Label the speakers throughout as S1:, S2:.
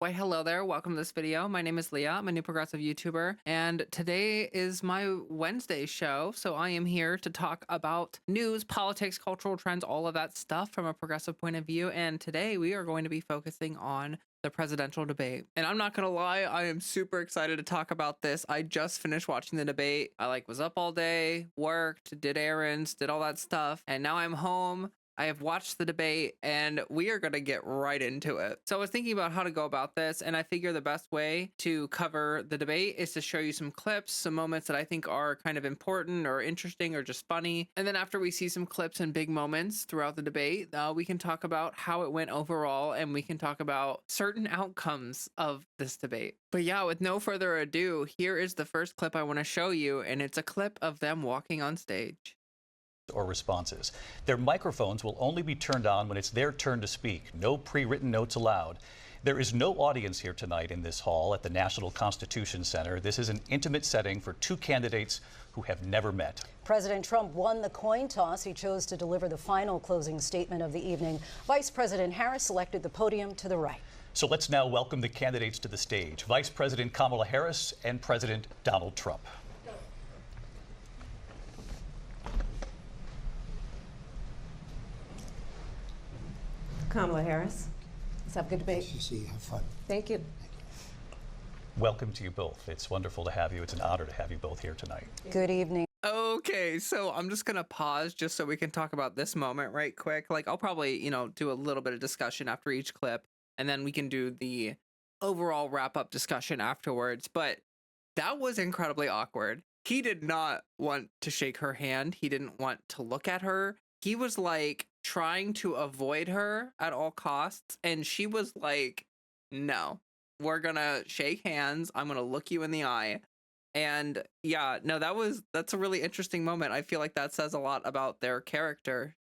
S1: Why, hello there. Welcome to this video. My name is Leah. I'm a new progressive YouTuber, and today is my Wednesday show. So I am here to talk about news, politics, cultural trends, all of that stuff from a progressive point of view. And today we are going to be focusing on the presidential debate. And I'm not going to lie, I am super excited to talk about this. I just finished watching the debate. I was up all day, worked, did errands, did all that stuff, and now I'm home. I have watched the debate and we are going to get right into it. So I was thinking about how to go about this, and I figure the best way to cover the debate is to show you some clips, some moments that I think are kind of important or interesting or just funny. And then after we see some clips and big moments throughout the debate, we can talk about how it went overall, and we can talk about certain outcomes of this debate. But yeah, with no further ado, here is the first clip I want to show you, and it's a clip of them walking on stage.
S2: Or responses. Their microphones will only be turned on when it's their turn to speak. No pre-written notes allowed. There is no audience here tonight in this hall at the National Constitution Center. This is an intimate setting for two candidates who have never met.
S3: President Trump won the coin toss. He chose to deliver the final closing statement of the evening. Vice President Harris selected the podium to the right.
S2: So let's now welcome the candidates to the stage. Vice President Kamala Harris and President Donald Trump.
S4: Kamala Harris. Let's have a good debate.
S5: Nice to see you. Have fun.
S4: Thank you.
S2: Welcome to you both. It's wonderful to have you. It's an honor to have you both here tonight.
S3: Good evening.
S1: Okay, so I'm just gonna pause just so we can talk about this moment right quick. I'll probably, do a little bit of discussion after each clip, and then we can do the overall wrap-up discussion afterwards. But that was incredibly awkward. He did not want to shake her hand. He didn't want to look at her. He was trying to avoid her at all costs, and she was like, no, we're gonna shake hands. I'm gonna look you in the eye. And yeah, no, that's a really interesting moment. I feel like that says a lot about their character,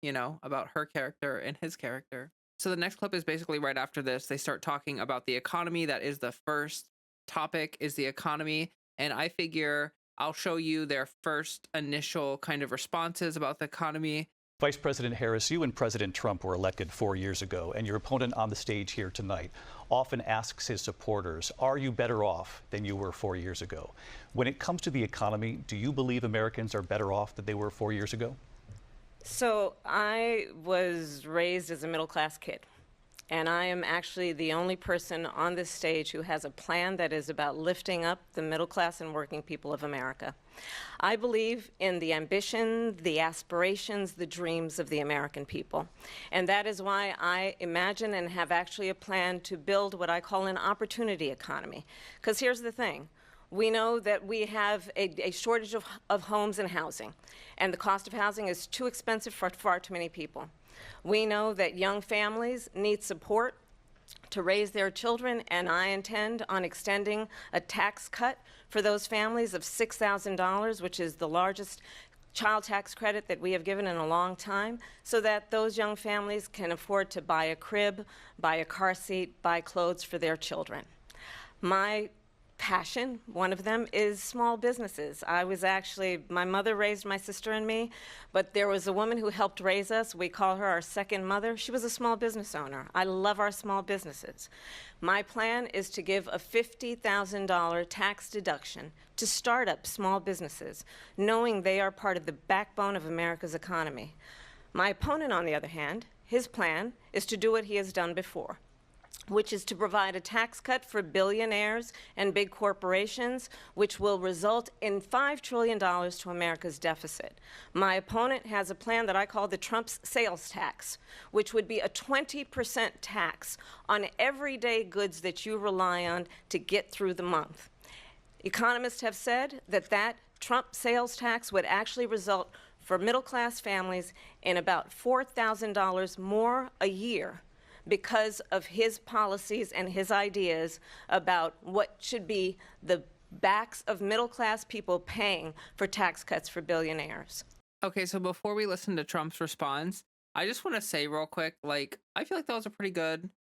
S1: about her character and his character. So the next clip is basically right after this. They start talking about the economy. That is the first topic, is the economy. And I figure I'll show you their first initial kind of responses about the economy.
S2: Vice President Harris, you and President Trump were elected 4 years ago, and your opponent on the stage here tonight often asks his supporters, are you better off than you were 4 years ago? When it comes to the economy, do you believe Americans are better off than they were 4 years ago?
S4: So I was raised as a middle-class kid, and I am actually the only person on this stage who has a plan that is about lifting up the middle class and working people of America. I believe in the ambition, the aspirations, the dreams of the American people. And that is why I imagine and have actually a plan to build what I call an opportunity economy. Because here's the thing. We know that we have a shortage of homes and housing, and the cost of housing is too expensive for far too many people. We know that young families need support to raise their children, and I intend on extending a tax cut for those families of $6,000, which is the largest child tax credit that we have given in a long time, so that those young families can afford to buy a crib, buy a car seat, buy clothes for their children. My passion, one of them, is small businesses. My mother raised my sister and me, but there was a woman who helped raise us. We call her our second mother. She was a small business owner. I love our small businesses. My plan is to give a $50,000 tax deduction to start up small businesses, knowing they are part of the backbone of America's economy. My opponent, on the other hand, his plan is to do what he has done before, which is to provide a tax cut for billionaires and big corporations, which will result in $5 trillion to America's deficit. My opponent has a plan that I call the Trump's sales tax, which would be a 20% tax on everyday goods that you rely on to get through the month. Economists have said that Trump sales tax would actually result for middle-class families in about $4,000 more a year, because of his policies and his ideas about what should be the backs of middle-class people paying for tax cuts for billionaires.
S1: Okay, so before we listen to Trump's response, I just want to say real quick, I feel like that was a pretty good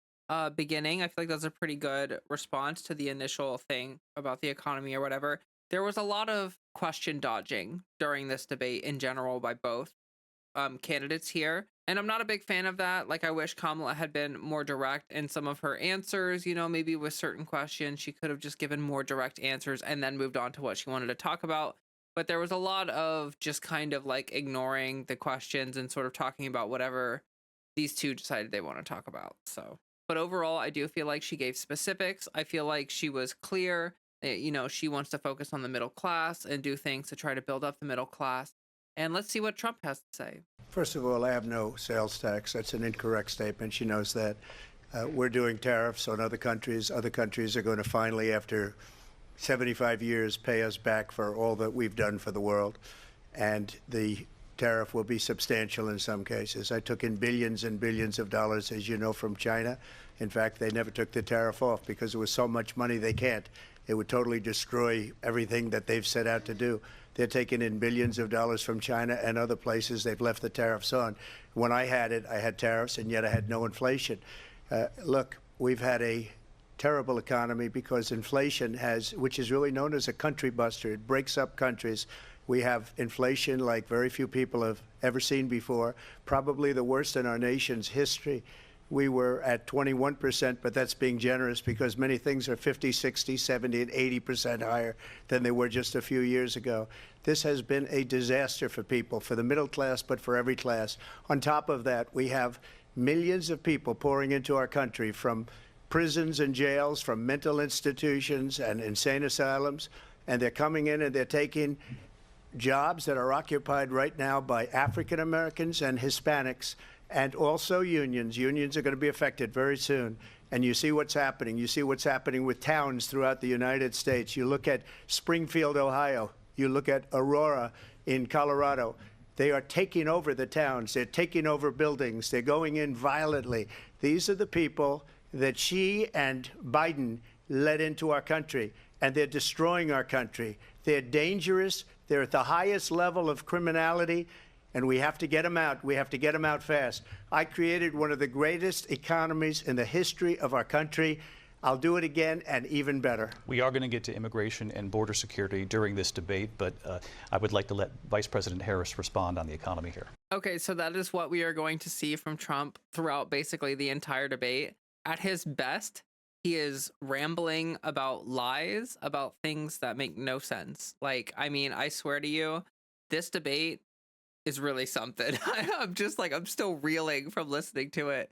S1: beginning. I feel like that was a pretty good response to the initial thing about the economy or whatever. There was a lot of question dodging during this debate in general by both candidates here. And I'm not a big fan of that. Like, I wish Kamala had been more direct in some of her answers, maybe with certain questions. She could have just given more direct answers and then moved on to what she wanted to talk about. But there was a lot of just kind of like ignoring the questions and sort of talking about whatever these two decided they want to talk about. So, but overall, I do feel like she gave specifics. I feel like she was clear. She wants to focus on the middle class and do things to try to build up the middle class. And let's see what Trump has to say.
S5: First of all, I have no sales tax. That's an incorrect statement. She knows that. We're doing tariffs on other countries. Other countries are going to finally, after 75 years, pay us back for all that we've done for the world. And the tariff will be substantial in some cases. I took in billions and billions of dollars, as you know, from China. In fact, they never took the tariff off because it was so much money they can't. It would totally destroy everything that they've set out to do. They're taking in billions of dollars from China and other places. They've left the tariffs on. When I had it, I had tariffs, and yet I had no inflation. Look, we've had a terrible economy because inflation which is really known as a country buster. It breaks up countries. We have inflation like very few people have ever seen before, probably the worst in our nation's history. We were at 21%, but that's being generous because many things are 50, 60, 70, and 80% higher than they were just a few years ago. This has been a disaster for people, for the middle class, but for every class. On top of that, we have millions of people pouring into our country from prisons and jails, from mental institutions and insane asylums, and they're coming in and they're taking jobs that are occupied right now by African Americans and Hispanics, and also unions. Unions are going to be affected very soon. And you see what's happening. You see what's happening with towns throughout the United States. You look at Springfield, Ohio. You look at Aurora in Colorado. They are taking over the towns. They're taking over buildings. They're going in violently. These are the people that she and Biden led into our country, and they're destroying our country. They're dangerous. They're at the highest level of criminality. And we have to get them out. We have to get them out fast. I created one of the greatest economies in the history of our country. I'll do it again and even better.
S2: We are going to get to immigration and border security during this debate, but I would like to let Vice President Harris respond on the economy here.
S1: Okay, so that is what we are going to see from Trump throughout basically the entire debate. At his best, he is rambling about lies, about things that make no sense. Like, I mean, I swear to you, this debate is really something. I'm still reeling from listening to it.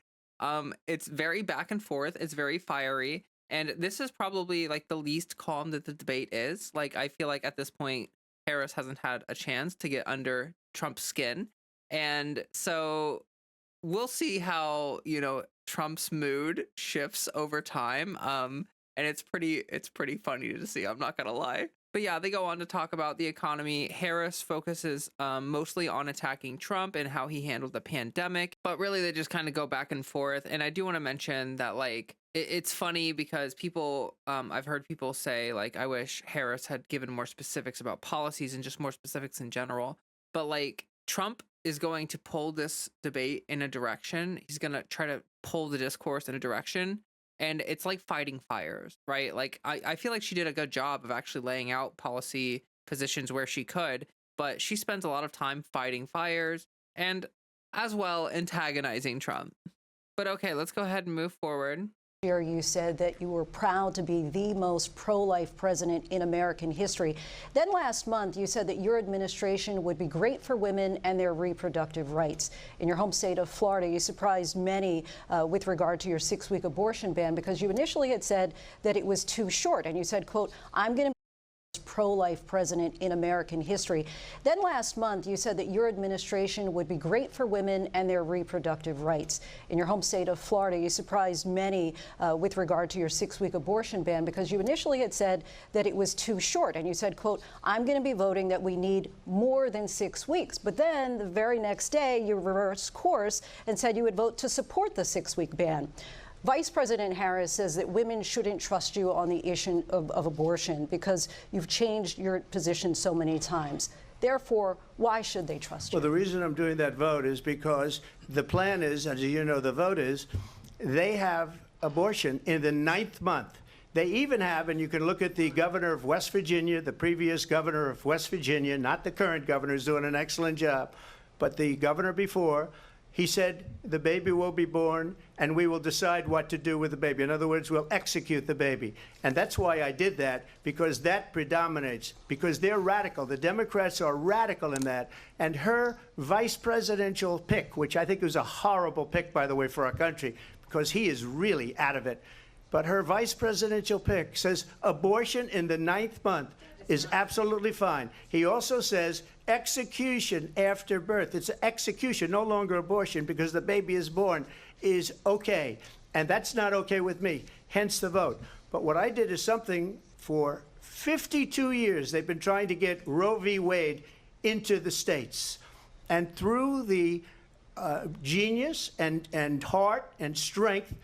S1: It's very back and forth. It's very fiery. And this is probably like the least calm that the debate is. Like, I feel like at this point, Harris hasn't had a chance to get under Trump's skin. And so we'll see how, Trump's mood shifts over time. And it's pretty funny to see. I'm not going to lie. But yeah, they go on to talk about the economy. Harris focuses mostly on attacking Trump and how he handled the pandemic. But really, they just kind of go back and forth. And I do want to mention that, like, it's funny because people, I've heard people say, like, I wish Harris had given more specifics about policies and just more specifics in general. But, like, Trump is going to pull this debate in a direction. He's going to try to pull the discourse in a direction. And it's like fighting fires, right? Like, I feel like she did a good job of actually laying out policy positions where she could, but she spends a lot of time fighting fires and as well antagonizing Trump. But okay, let's go ahead and move forward.
S3: You said that you were proud to be the most pro-life president in American history. Then last month, you said that your administration would be great for women and their reproductive rights. In your home state of Florida, you surprised many with regard to your 6-week abortion ban because you initially had said that it was too short. And you said, quote, I'm going to pro-life president in American history. Then last month, you said that your administration would be great for women and their reproductive rights. In your home state of Florida, you surprised many with regard to your 6-week abortion ban because you initially had said that it was too short. And you said, quote, I'm going to be voting that we need more than 6 weeks. But then the very next day, you reversed course and said you would vote to support the 6-week ban. Vice President Harris says that women shouldn't trust you on the issue of abortion because you've changed your position so many times. Therefore, why should they trust you?
S5: Well, the reason I'm doing that vote is because the plan is, as you know, the vote is, they have abortion in the 9th month. They even have, and you can look at the governor of West Virginia, the previous governor of West Virginia, not the current governor, who's doing an excellent job, but the governor before, He said the baby will be born and we will decide what to do with the baby. In other words, we'll execute the baby. And that's why I did that, because that predominates, because they're radical. The Democrats are radical in that. And her vice presidential pick, which I think was a horrible pick, by the way, for our country, because he is really out of it. But her vice presidential pick says abortion in the 9th month is absolutely fine. He also says execution after birth. It's execution, no longer abortion, because the baby is born, is okay. And that's not okay with me, hence the vote. But what I did is something for 52 years. They've been trying to get Roe v. Wade into the states. And through the genius and heart and strength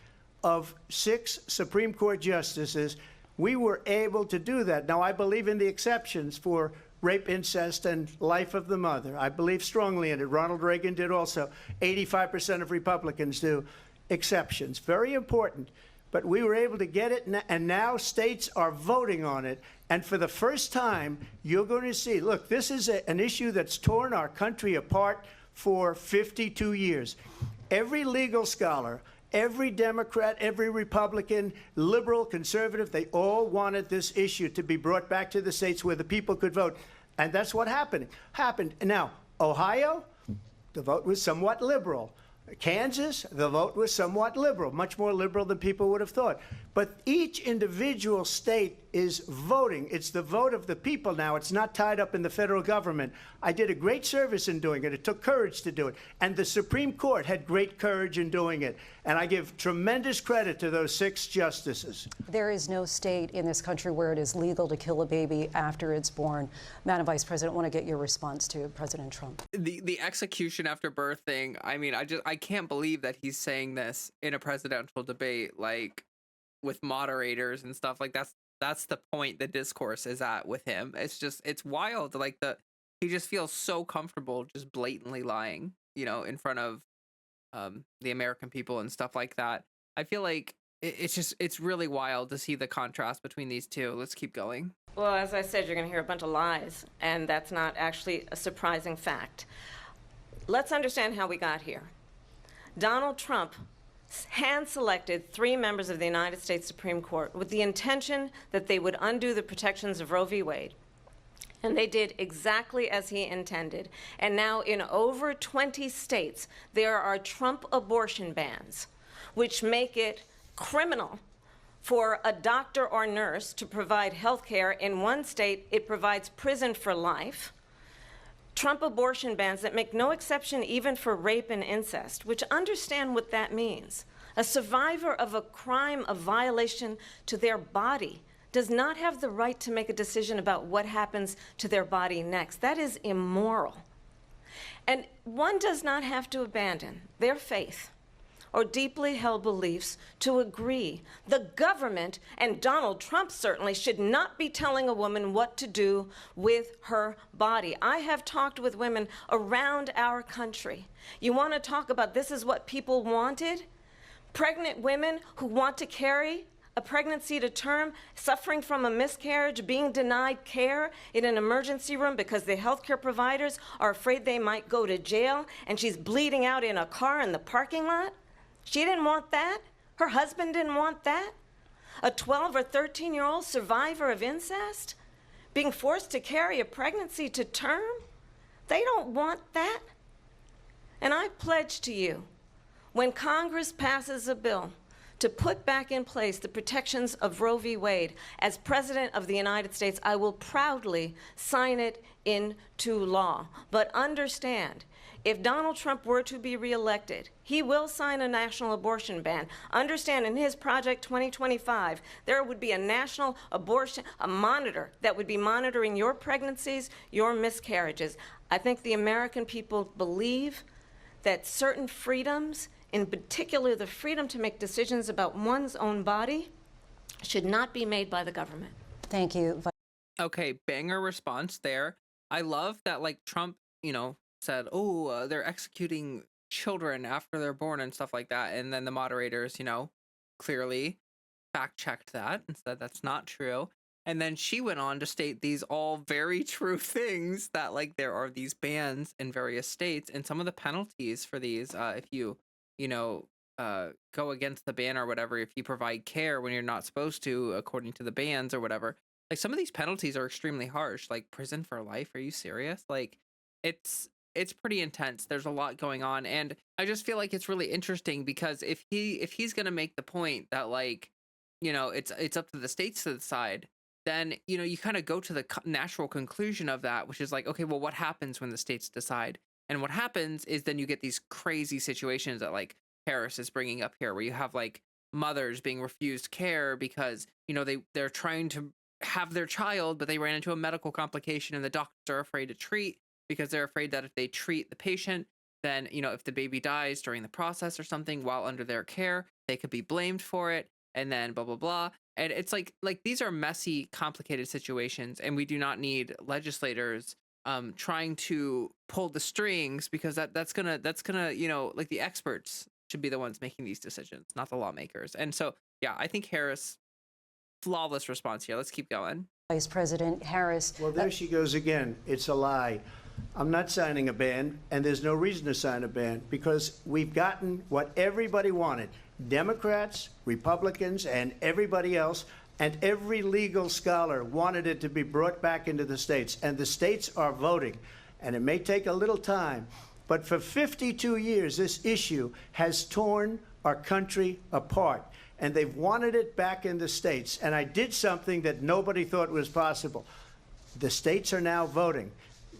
S5: of 6 Supreme Court justices, we were able to do that. Now, I believe in the exceptions for rape, incest, and life of the mother. I believe strongly in it. Ronald Reagan did also. 85% of Republicans do. Exceptions. Very important. But we were able to get it, and now states are voting on it. And for the first time, you're going to see, look, this is an issue that's torn our country apart for 52 years. Every legal scholar, every Democrat, every Republican, liberal, conservative, they all wanted this issue to be brought back to the states where the people could vote. And that's what happened. Now, Ohio, the vote was somewhat liberal. Kansas, the vote was somewhat liberal, much more liberal than people would have thought. But each individual state is voting. It's the vote of the people now. It's not tied up in the federal government. I did a great service in doing it. It took courage to do it. And the Supreme Court had great courage in doing it. And I give tremendous credit to those 6 justices.
S3: There is no state in this country where it is legal to kill a baby after it's born. Madam Vice President, I want to get your response to President Trump.
S1: The execution after birth thing, I mean, I can't believe that he's saying this in a presidential debate, like with moderators and stuff. Like that's the point the discourse is at with him. It's wild. Like he just feels so comfortable just blatantly lying, in front of the American people and stuff like that. I feel like it's really wild to see the contrast between these two. Let's keep going.
S4: Well, as I said, you're going to hear a bunch of lies, and that's not actually a surprising fact. Let's understand how we got here. Donald Trump hand-selected 3 members of the United States Supreme Court with the intention that they would undo the protections of Roe v. Wade. And they did exactly as he intended. And now in over 20 states, there are Trump abortion bans, which make it criminal for a doctor or nurse to provide health care. In one state, it provides prison for life. Trump abortion bans that make no exception even for rape and incest, which understand what that means. A survivor of a crime of violation to their body does not have the right to make a decision about what happens to their body next. That is immoral. And one does not have to abandon their faith or deeply held beliefs to agree. The government, and Donald Trump certainly, should not be telling a woman what to do with her body. I have talked with women around our country. You want to talk about this is what people wanted? Pregnant women who want to carry a pregnancy to term, suffering from a miscarriage, being denied care in an emergency room because the healthcare providers are afraid they might go to jail, and she's bleeding out in a car in the parking lot. She didn't want that. Her husband didn't want that. A 12 or 13-year-old survivor of incest being forced to carry a pregnancy to term. They don't want that. And I pledge to you, when Congress passes a bill to put back in place the protections of Roe v. Wade, as President of the United States, I will proudly sign it into law. But understand, if Donald Trump were to be reelected, he will sign a national abortion ban. Understand, in his Project 2025, there would be a national abortion, a monitor that would be monitoring your pregnancies, your miscarriages. I think the American people believe that certain freedoms, in particular the freedom to make decisions about one's own body, should not be made by the government.
S3: Thank you.
S1: Okay, banger response there. I love that, like, Trump, said, oh, they're executing children after they're born and stuff like that. And then the moderators, clearly fact checked that and said that's not true. And then she went on to state these all very true things, that like there are these bans in various states, and some of the penalties for these, if you, you know, go against the ban or whatever, if you provide care when you're not supposed to, according to the bans or whatever, like some of these penalties are extremely harsh, like prison for life. Are you serious? Like it's pretty intense. There's a lot going on, and I just feel like it's really interesting because if he's gonna make the point that like, it's up to the states to decide, then you kind of go to the natural conclusion of that, which is like, okay, well, what happens when the states decide? And what happens is then you get these crazy situations that like Harris is bringing up here, where you have like mothers being refused care because they're trying to have their child, but they ran into a medical complication, and the doctors are afraid to treat because they're afraid that if they treat the patient, then if the baby dies during the process or something while under their care, they could be blamed for it, and then blah blah blah. And it's like these are messy, complicated situations, and we do not need legislators trying to pull the strings, because that's gonna like the experts should be the ones making these decisions, not the lawmakers. And so yeah, I think Harris, flawless response here. Let's keep going.
S3: Vice President Harris.
S5: Well, there she goes again. It's a lie. I'm not signing a ban, and there's no reason to sign a ban, because we've gotten what everybody wanted. Democrats, Republicans, and everybody else, and every legal scholar wanted it to be brought back into the states, and the states are voting. And it may take a little time, but for 52 years, this issue has torn our country apart, and they've wanted it back in the states. And I did something that nobody thought was possible. The states are now voting.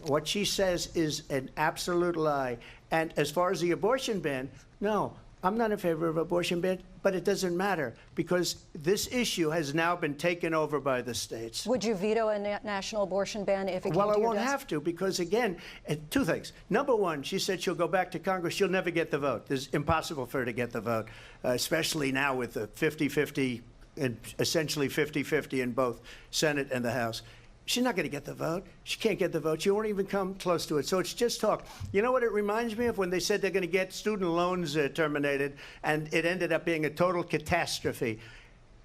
S5: What she says is an absolute lie. And as far as the abortion ban, no, I'm not in favor of abortion ban, but it doesn't matter, because this issue has now been taken over by the states.
S3: Would you veto a national abortion ban if it came to your
S5: Well, I won't
S3: desk?
S5: have to, because again, two things. Number one, she said she'll go back to Congress. She'll never get the vote. It's impossible for her to get the vote, especially now with the 50-50, and essentially 50-50 in both Senate and the House. She's not going to get the vote. She can't get the vote. She won't even come close to it. So it's just talk. You know what it reminds me of? When they said they're going to get student loans terminated, and it ended up being a total catastrophe.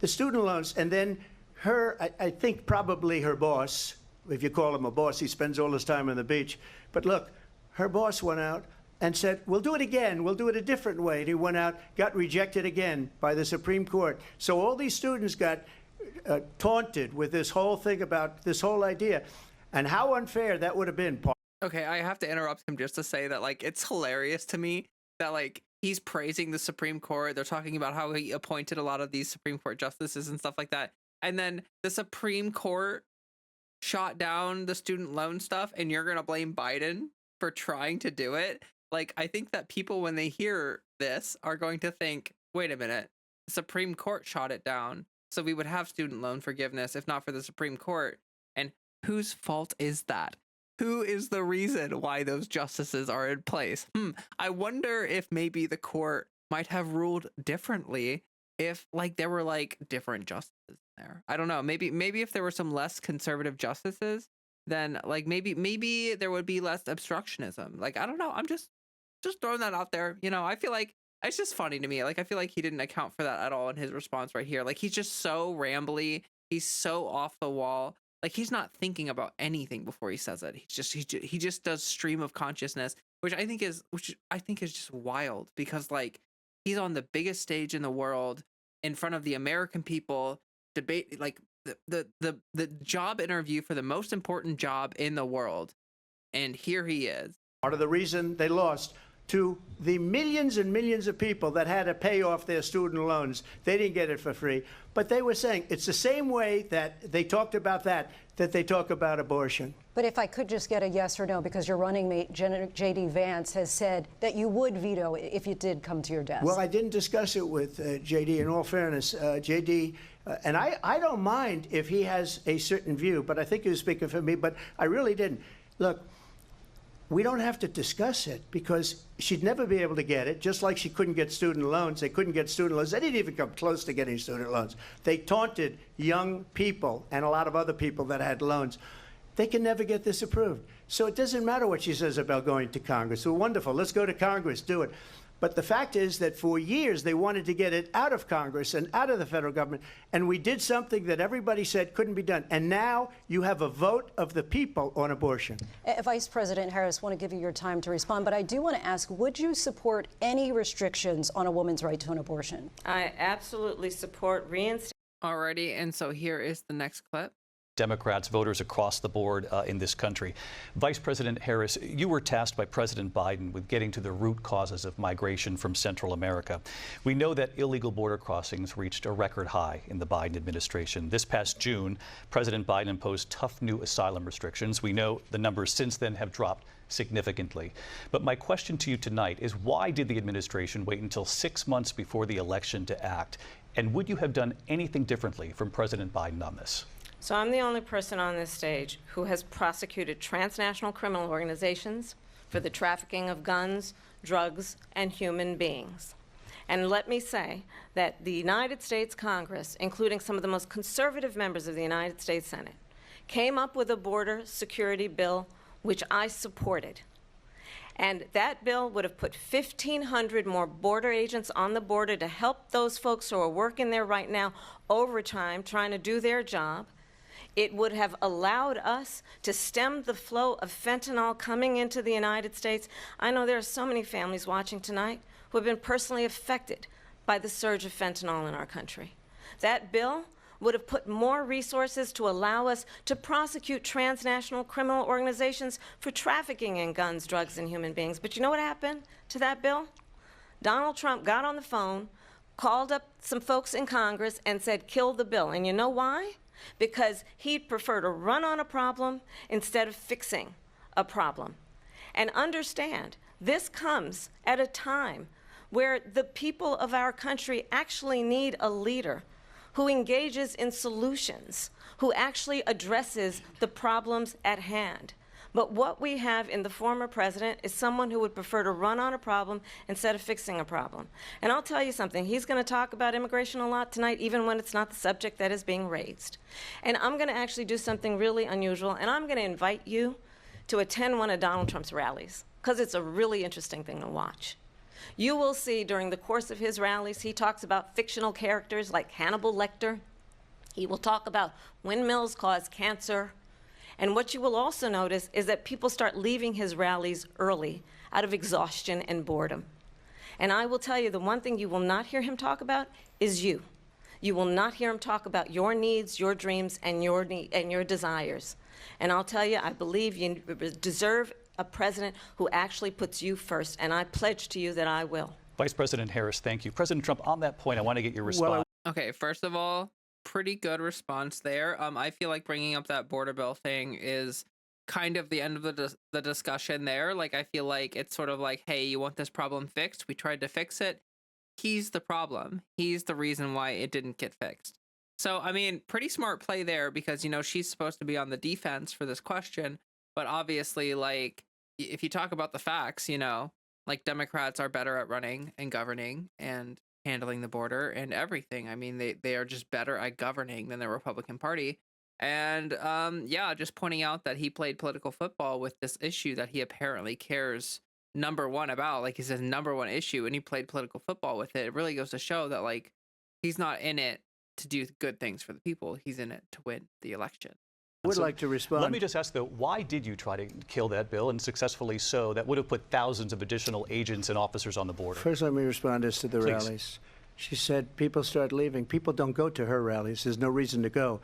S5: The student loans, and then I think probably her boss, if you call him a boss, he spends all his time on the beach. But look, her boss went out and said, we'll do it again. We'll do it a different way. And he went out, got rejected again by the Supreme Court. So all these students got taunted with this whole thing about this whole idea, and how unfair that would have been.
S1: Okay, I have to interrupt him just to say that like it's hilarious to me that like he's praising the Supreme Court. They're talking about how he appointed a lot of these Supreme Court justices and stuff like that, and then the Supreme Court shot down the student loan stuff, and you're gonna blame Biden for trying to do it. Like, I think that people, when they hear this, are going to think, wait a minute, the Supreme Court shot it down, so we would have student loan forgiveness if not for the Supreme Court. And whose fault is that? Who is the reason why those justices are in place? I wonder if maybe the court might have ruled differently if like there were like different justices there. I don't know. Maybe if there were some less conservative justices, then like maybe there would be less obstructionism. Like, I don't know. I'm just throwing that out there. I feel like it's just funny to me. Like, I feel like he didn't account for that at all in his response right here. Like, he's just so rambly. He's so off the wall. Like, he's not thinking about anything before he says it. He just does stream of consciousness, which I think is just wild, because like he's on the biggest stage in the world in front of the American people, debate like the job interview for the most important job in the world, and here he is.
S5: Part of the reason they lost to the millions and millions of people that had to pay off their student loans. They didn't get it for free. But they were saying it's the same way that they talked about that they talk about abortion.
S3: But if I could just get a yes or no, because your running mate, J.D. Vance, has said that you would veto it if it did come to your desk.
S5: Well, I didn't discuss it with J.D. In all fairness, J.D., and I don't mind if he has a certain view, but I think he was speaking for me, but I really didn't. Look, we don't have to discuss it, because she'd never be able to get it, just like she couldn't get student loans. They couldn't get student loans. They didn't even come close to getting student loans. They taunted young people and a lot of other people that had loans. They can never get this approved. So it doesn't matter what she says about going to Congress. Well, wonderful. Let's go to Congress. Do it. But the fact is that for years they wanted to get it out of Congress and out of the federal government, and we did something that everybody said couldn't be done. And now you have a vote of the people on abortion.
S3: Vice President Harris, I want to give you your time to respond, but I do want to ask, would you support any restrictions on a woman's right to an abortion?
S4: I absolutely support reinstating.
S1: Alrighty, and so here is the next clip.
S2: Democrats, voters across the board in this country. Vice President Harris, you were tasked by President Biden with getting to the root causes of migration from Central America. We know that illegal border crossings reached a record high in the Biden administration. This past June, President Biden imposed tough new asylum restrictions. We know the numbers since then have dropped significantly. But my question to you tonight is, why did the administration wait until 6 months before the election to act? And would you have done anything differently from President Biden on this?
S4: So I'm the only person on this stage who has prosecuted transnational criminal organizations for the trafficking of guns, drugs, and human beings. And let me say that the United States Congress, including some of the most conservative members of the United States Senate, came up with a border security bill which I supported. And that bill would have put 1,500 more border agents on the border to help those folks who are working there right now overtime trying to do their job. It would have allowed us to stem the flow of fentanyl coming into the United States. I know there are so many families watching tonight who have been personally affected by the surge of fentanyl in our country. That bill would have put more resources to allow us to prosecute transnational criminal organizations for trafficking in guns, drugs, and human beings. But you know what happened to that bill? Donald Trump got on the phone, called up some folks in Congress, and said, kill the bill. And you know why? Because he'd prefer to run on a problem instead of fixing a problem. And understand, this comes at a time where the people of our country actually need a leader who engages in solutions, who actually addresses the problems at hand. But what we have in the former president is someone who would prefer to run on a problem instead of fixing a problem. And I'll tell you something, he's going to talk about immigration a lot tonight, even when it's not the subject that is being raised. And I'm going to actually do something really unusual, and I'm going to invite you to attend one of Donald Trump's rallies, because it's a really interesting thing to watch. You will see during the course of his rallies, he talks about fictional characters like Hannibal Lecter. He will talk about windmills cause cancer. And what you will also notice is that people start leaving his rallies early out of exhaustion and boredom. And I will tell you, the one thing you will not hear him talk about is you. You will not hear him talk about your needs, your dreams, and your desires. And I'll tell you, I believe you deserve a president who actually puts you first, and I pledge to you that I will.
S2: Vice President Harris, thank you. President Trump, on that point, I want to get your response.
S1: Okay, first of all, pretty good response there. I feel like bringing up that border bill thing is kind of the end of the discussion there. Like, I feel like it's sort of like, hey, you want this problem fixed? We tried to fix it. He's the problem. He's the reason why it didn't get fixed. So, I mean, pretty smart play there because, you know, she's supposed to be on the defense for this question. But obviously, like, if you talk about the facts, you know, like Democrats are better at running and governing and handling the border and everything. I mean, they are just better at governing than the Republican Party. And yeah, just pointing out that he played political football with this issue that he apparently cares number one about, like he's his number one issue, and he played political football with it. It really goes to show that, like, he's not in it to do good things for the people. He's in it to win the election.
S5: I would like to respond.
S2: Let me just ask, though, why did you try to kill that bill, and successfully so? That would have put thousands of additional agents and officers on the border.
S5: First, let me respond as to the
S2: Please.
S5: rallies. She said people start leaving. People don't go to her rallies. There's no reason to go.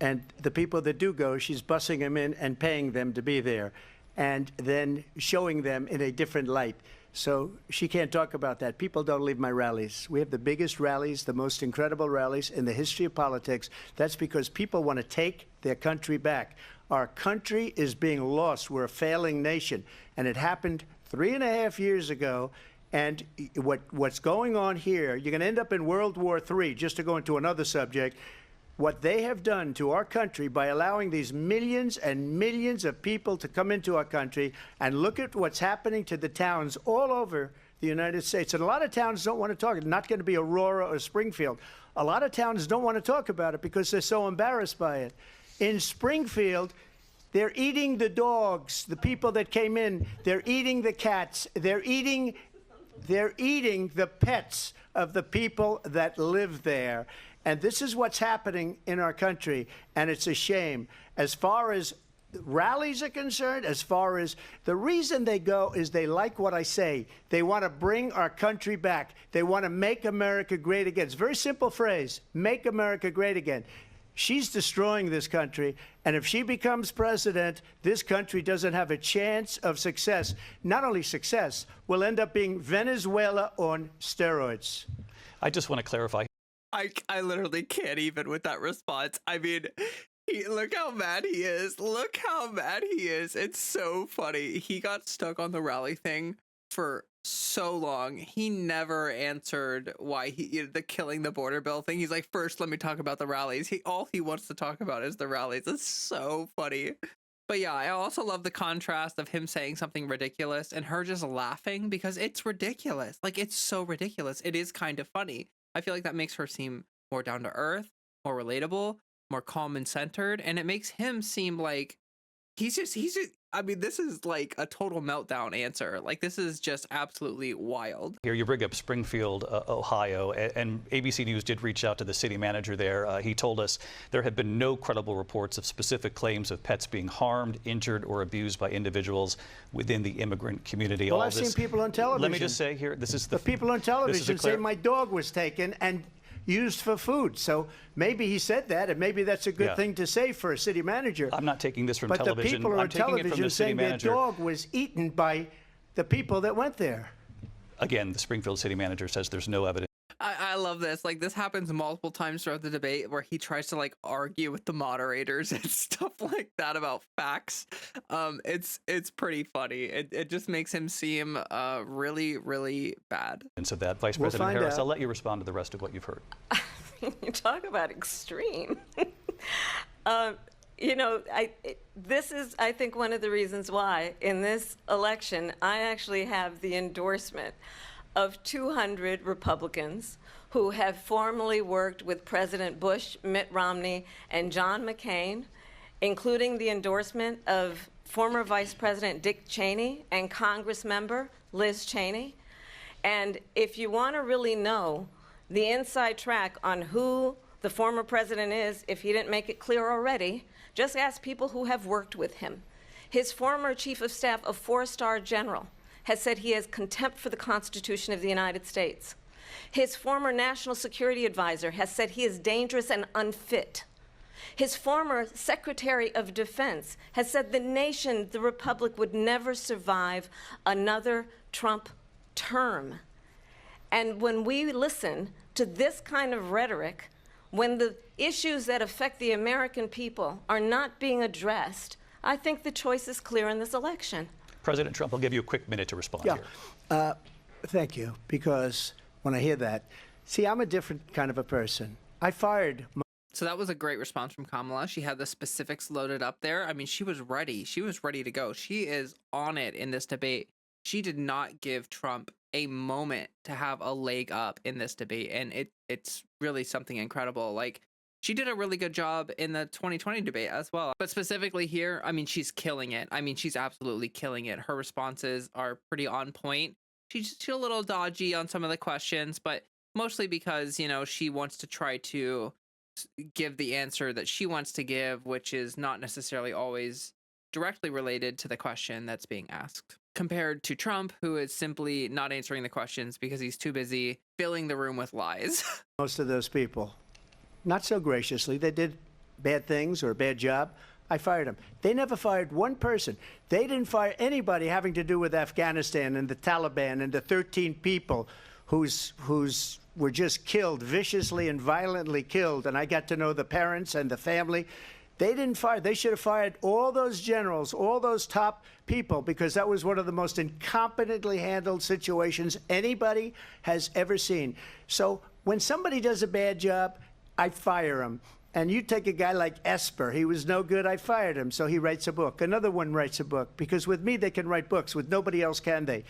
S5: And the people that do go, she's bussing them in and paying them to be there, and then showing them in a different light. So she can't talk about that. People don't leave my rallies. We have the biggest rallies, the most incredible rallies in the history of politics. That's because people want to take their country back. Our country is being lost. We're a failing nation. And it happened 3.5 years ago. And what's going on here, you're going to end up in World War III, just to go into another subject. What they have done to our country by allowing these millions and millions of people to come into our country, and look at what's happening to the towns all over the United States. And a lot of towns don't want to talk. It's not going to be Aurora or Springfield. A lot of towns don't want to talk about it because they're so embarrassed by it. In Springfield, they're eating the dogs, the people that came in. They're eating the cats. They're eating They're eating the pets of the people that live there. And this is what's happening in our country, and it's a shame. As far as rallies are concerned, as far as the reason they go is they like what I say. They want to bring our country back. They want to make America great again. It's a very simple phrase, make America great again. She's destroying this country, and if she becomes president, this country doesn't have a chance of success. Not only success, we'll end up being Venezuela on steroids.
S2: I just want to clarify.
S1: I literally can't even with that response. I mean, look how mad he is. Look how mad he is. It's so funny. He got stuck on the rally thing for so long. He never answered why the killing the border bill thing. He's like, first, let me talk about the rallies. All he wants to talk about is the rallies. It's so funny. But yeah, I also love the contrast of him saying something ridiculous and her just laughing because it's ridiculous. Like, it's so ridiculous. It is kind of funny. I feel like that makes her seem more down to earth, more relatable, more calm and centered. And it makes him seem like he's just, I mean, this is like a total meltdown answer. Like, this is just absolutely wild.
S2: Here you bring up Springfield, Ohio, and ABC News did reach out to the city manager there. He told us there have been no credible reports of specific claims of pets being harmed, injured, or abused by individuals within the immigrant community.
S5: Well, I've seen people on television.
S2: Let me just say here, this is
S5: the people on television say my dog was taken and used for food. So maybe he said that, and maybe that's a good thing to say for a city manager.
S2: I'm not taking this from
S5: but
S2: television.
S5: But the people
S2: I'm
S5: on
S2: taking it from
S5: television
S2: the city
S5: saying their
S2: manager.
S5: dog was eaten by the people that went there.
S2: Again, the Springfield city manager says there's no evidence.
S1: I love this. Like, this happens multiple times throughout the debate where he tries to like argue with the moderators and stuff like that about facts. It's pretty funny. It just makes him seem really, really bad.
S2: And so that, Vice President Harris, I'll let you respond to the rest of what you've heard.
S4: You talk about extreme. You know, this is, I think, one of the reasons why in this election I actually have the endorsement of 200 Republicans who have formally worked with President Bush, Mitt Romney, and John McCain, including the endorsement of former Vice President Dick Cheney and Congress member Liz Cheney. And if you want to really know the inside track on who the former president is, if he didn't make it clear already, just ask people who have worked with him. His former chief of staff, a 4-star general, has said he has contempt for the Constitution of the United States. His former national security advisor has said he is dangerous and unfit. His former Secretary of Defense has said the nation, the Republic, would never survive another Trump term. And when we listen to this kind of rhetoric, when the issues that affect the American people are not being addressed, I think the choice is clear in this election.
S2: President Trump, I'll give you a quick minute to respond here.
S5: Thank you, because when I hear that, see, I'm a different kind of a person. I fired.
S1: So that was a great response from Kamala. She had the specifics loaded up there. I mean, she was ready. She was ready to go. She is on it in this debate. She did not give Trump a moment to have a leg up in this debate, and it's really something incredible. Like, she did a really good job in the 2020 debate as well. But specifically here, I mean, she's killing it. I mean, she's absolutely killing it. Her responses are pretty on point. She's a little dodgy on some of the questions, but mostly because, you know, she wants to try to give the answer that she wants to give, which is not necessarily always directly related to the question that's being asked. Compared to Trump, who is simply not answering the questions because he's too busy filling the room with lies.
S5: Most of those people, not so graciously, they did bad things or a bad job. I fired them. They never fired one person. They didn't fire anybody having to do with Afghanistan and the Taliban and the 13 people whose were just killed, viciously and violently killed. And I got to know the parents and the family. They didn't fire. They should have fired all those generals, all those top people, because that was one of the most incompetently handled situations anybody has ever seen. So when somebody does a bad job, I fire him. And you take a guy like Esper. He was no good. I fired him. So he writes a book. Another one writes a book. Because with me, they can write books. With nobody else can they.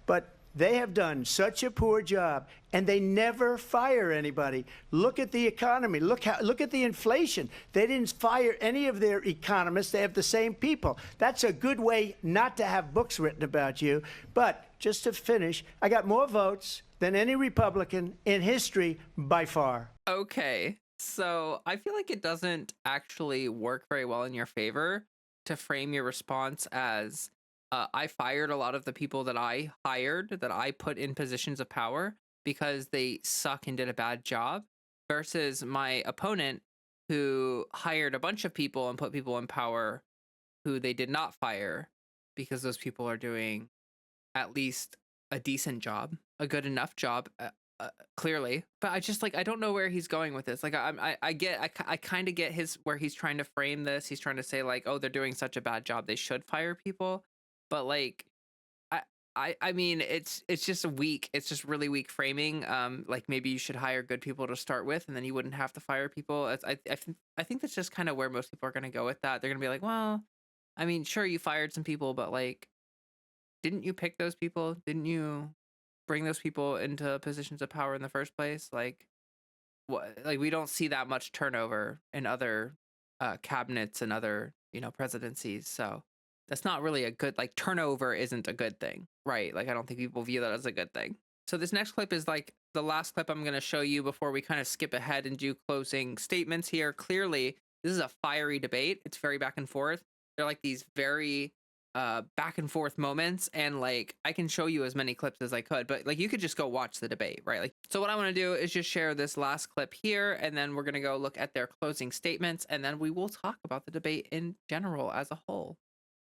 S5: But they have done such a poor job, and they never fire anybody. Look at the economy. Look at the inflation. They didn't fire any of their economists. They have the same people. That's a good way not to have books written about you. But just to finish, I got more votes than any Republican in history by far.
S1: Okay, so I feel like it doesn't actually work very well in your favor to frame your response as I fired a lot of the people that I hired, that I put in positions of power because they suck and did a bad job, versus my opponent who hired a bunch of people and put people in power who they did not fire because those people are doing at least a decent job, a good enough job, clearly. But I just like I don't know where he's going with this. Like I kind of get his where he's trying to frame this. He's trying to say like, oh, they're doing such a bad job, they should fire people. But like I I mean it's just a weak. It's just really weak framing. Like maybe you should hire good people to start with, and then you wouldn't have to fire people. I think that's just kind of where most people are going to go with that. They're going to be like, well, I mean, sure, you fired some people, but like, didn't you pick those people? Didn't you bring those people into positions of power in the first place? Like, what? Like, we don't see that much turnover in other cabinets and other, presidencies. So that's not really a good, like, turnover isn't a good thing, right? Like, I don't think people view that as a good thing. So this next clip is like the last clip I'm going to show you before we kind of skip ahead and do closing statements here. Clearly, this is a fiery debate. It's very back and forth. They're like these very back and forth moments, and like I can show you as many clips as I could, but like you could just go watch the debate, right? Like, so what I want to do is just share this last clip here, and then we're going to go look at their closing statements, and then we will talk about the debate in general as a whole.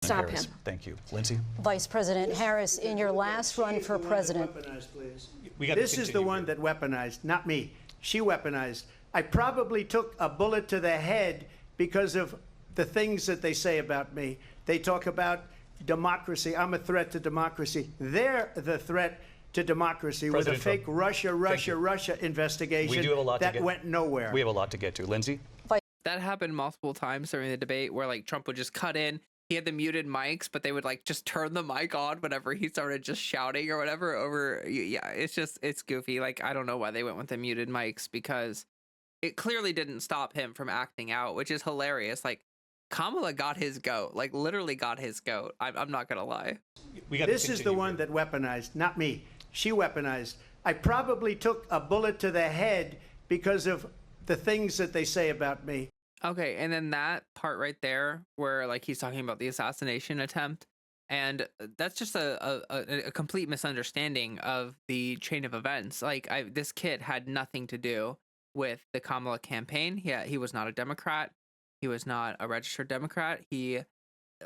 S4: Stop
S2: Harris,
S4: him.
S2: thank you. Lindsay?
S3: Vice President Harris, in your last run for president.
S5: This is the one that weaponized, not me. She weaponized. I probably took a bullet to the head because of the things that they say about me. They talk about democracy. I'm a threat to democracy. They're the threat to democracy with a fake Russia investigation
S2: We do have a lot
S5: that went nowhere.
S2: We have a lot to get to. Lindsay?
S1: That happened multiple times during the debate where like Trump would just cut in. He had the muted mics, but they would like just turn the mic on whenever he started just shouting or whatever over. Yeah, it's goofy. Like, I don't know why they went with the muted mics, because it clearly didn't stop him from acting out, which is hilarious. Like, Kamala got his goat, like literally got his goat. I'm not going to lie.
S5: This is the one that weaponized, not me. She weaponized. I probably took a bullet to the head because of the things that they say about me.
S1: Okay, and then that part right there where like he's talking about the assassination attempt, and that's just a complete misunderstanding of the chain of events. Like, this kid had nothing to do with the Kamala campaign. He was not a Democrat. He was not a registered Democrat. He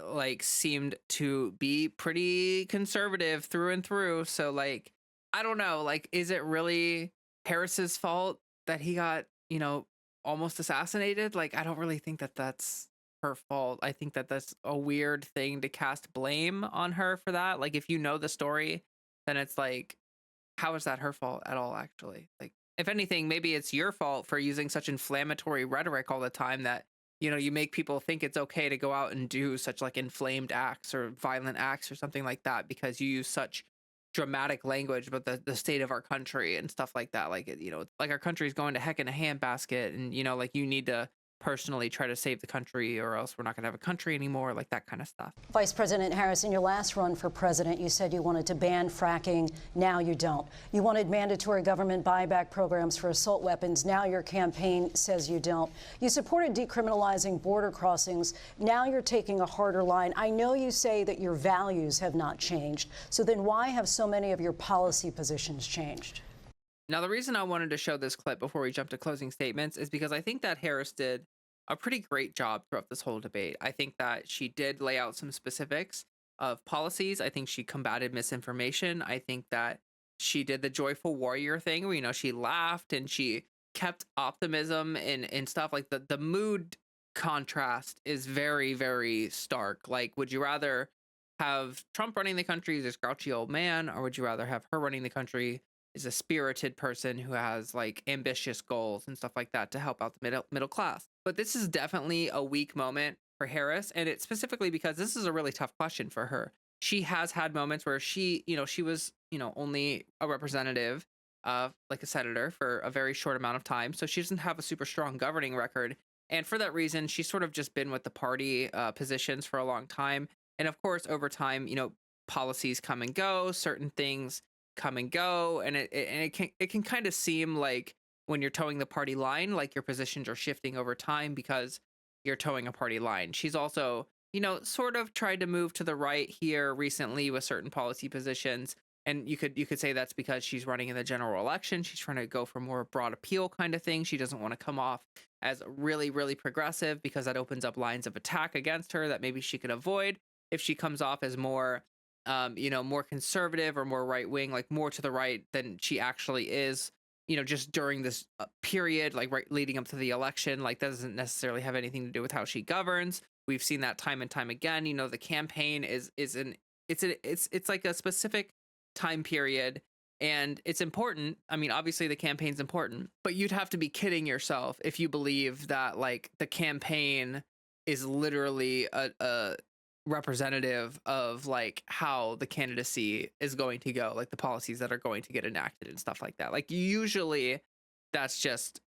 S1: like seemed to be pretty conservative through and through. So like, I don't know, like, is it really Harris's fault that he got, almost assassinated? Like, I don't really think that that's her fault. I think that that's a weird thing to cast blame on her for that. Like, if you know the story, then it's like, how is that her fault at all, actually? Like, if anything, maybe it's your fault for using such inflammatory rhetoric all the time that, you make people think it's okay to go out and do such like inflamed acts or violent acts or something like that because you use such dramatic language about the state of our country and stuff like that. Like, like our country is going to heck in a handbasket, and, like you need to personally try to save the country or else we're not going to have a country anymore, like that kind of stuff.
S3: Vice President Harris, in your last run for president, you said you wanted to ban fracking. Now you don't. You wanted mandatory government buyback programs for assault weapons. Now your campaign says you don't. You supported decriminalizing border crossings. Now you're taking a harder line. I know you say that your values have not changed. So then why have so many of your policy positions changed?
S1: Now, the reason I wanted to show this clip before we jump to closing statements is because I think that Harris did a pretty great job throughout this whole debate. I think that she did lay out some specifics of policies. I think she combated misinformation. I think that she did the joyful warrior thing where, she laughed and she kept optimism and stuff. Like the mood contrast is very, very stark. Like, would you rather have Trump running the country as a grouchy old man, or would you rather have her running the country is a spirited person who has like ambitious goals and stuff like that to help out the middle class? But this is definitely a weak moment for Harris, and it's specifically because this is a really tough question for her. She has had moments where she was, only a representative, like a senator for a very short amount of time. So she doesn't have a super strong governing record. And for that reason, she's sort of just been with the party positions for a long time. And of course, over time, policies come and go, certain things come and go, and it can kind of seem like when you're towing the party line, like your positions are shifting over time because you're towing a party line. She's also, sort of tried to move to the right here recently with certain policy positions. And you could say that's because she's running in the general election. She's trying to go for more broad appeal kind of thing. She doesn't want to come off as really, really progressive because that opens up lines of attack against her that maybe she could avoid if she comes off as more, more conservative or more right wing, like more to the right than she actually is. Just during this period, like right leading up to the election, like that doesn't necessarily have anything to do with how she governs. We've seen that time and time again. The campaign it's like a specific time period, and it's important. I mean, obviously the campaign's important, but you'd have to be kidding yourself if you believe that like the campaign is literally a representative of like how the candidacy is going to go, like the policies that are going to get enacted and stuff like that. Like usually that's just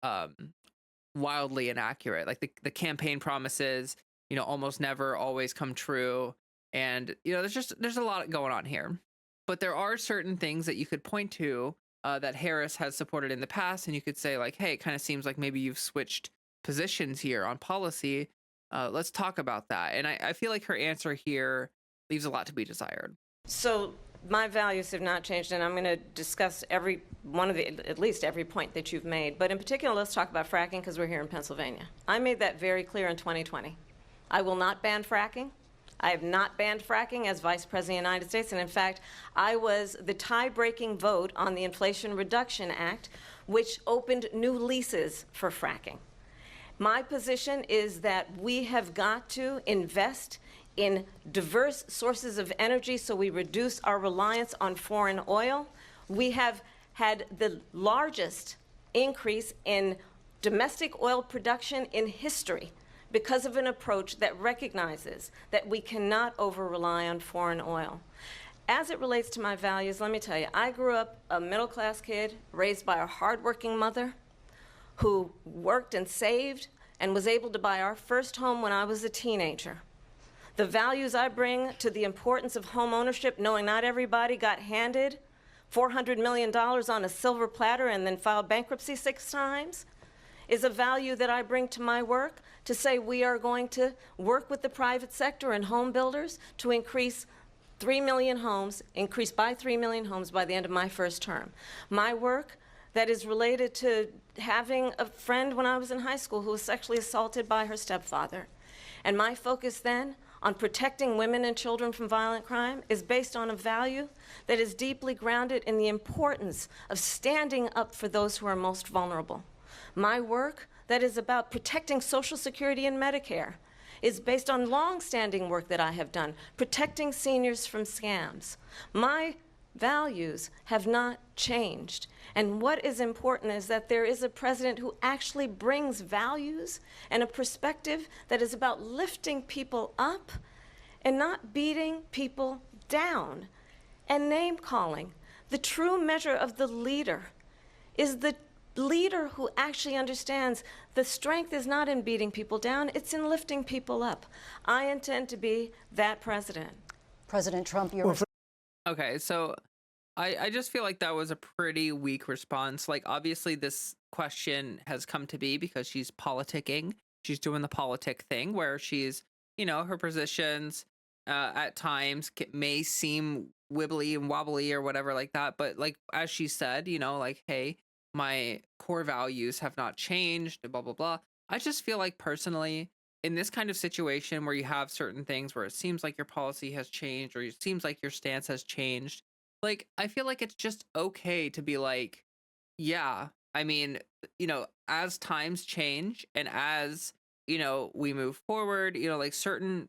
S1: wildly inaccurate. Like the campaign promises, almost never always come true. And there's a lot going on here. But there are certain things that you could point to that Harris has supported in the past, and you could say like, hey, it kind of seems like maybe you've switched positions here on policy. Let's talk about that. And I feel like her answer here leaves a lot to be desired.
S4: So my values have not changed, and I'm going to discuss at least every point that you've made. But in particular, let's talk about fracking because we're here in Pennsylvania. I made that very clear in 2020. I will not ban fracking. I have not banned fracking as Vice President of the United States, and in fact, I was the tie-breaking vote on the Inflation Reduction Act, which opened new leases for fracking. My position is that we have got to invest in diverse sources of energy so we reduce our reliance on foreign oil. We have had the largest increase in domestic oil production in history because of an approach that recognizes that we cannot over-rely on foreign oil. As it relates to my values, let me tell you, I grew up a middle-class kid raised by a hardworking mother who worked and saved and was able to buy our first home when I was a teenager. The values I bring to the importance of home ownership, knowing not everybody got handed $400 million on a silver platter and then filed bankruptcy 6 times, is a value that I bring to my work to say we are going to work with the private sector and home builders to increase by 3 million homes by the end of my first term. My work that is related to having a friend when I was in high school who was sexually assaulted by her stepfather. And my focus then on protecting women and children from violent crime is based on a value that is deeply grounded in the importance of standing up for those who are most vulnerable. My work that is about protecting Social Security and Medicare is based on long-standing work that I have done, protecting seniors from scams. My values have not changed. And what is important is that there is a president who actually brings values and a perspective that is about lifting people up and not beating people down and name-calling. The true measure of the leader is the leader who actually understands the strength is not in beating people down, it's in lifting people up. I intend to be that president.
S3: President Trump, you're...
S1: Okay, so I just feel like that was a pretty weak response. Like, obviously, this question has come to be because she's politicking. She's doing the politic thing where she's, her positions at times may seem wibbly and wobbly or whatever like that. But like, as she said, like, hey, my core values have not changed, blah, blah, blah. I just feel like personally, in this kind of situation where you have certain things where it seems like your policy has changed or it seems like your stance has changed, like, I feel like it's just okay to be like, yeah, I mean, as times change and as, we move forward, like certain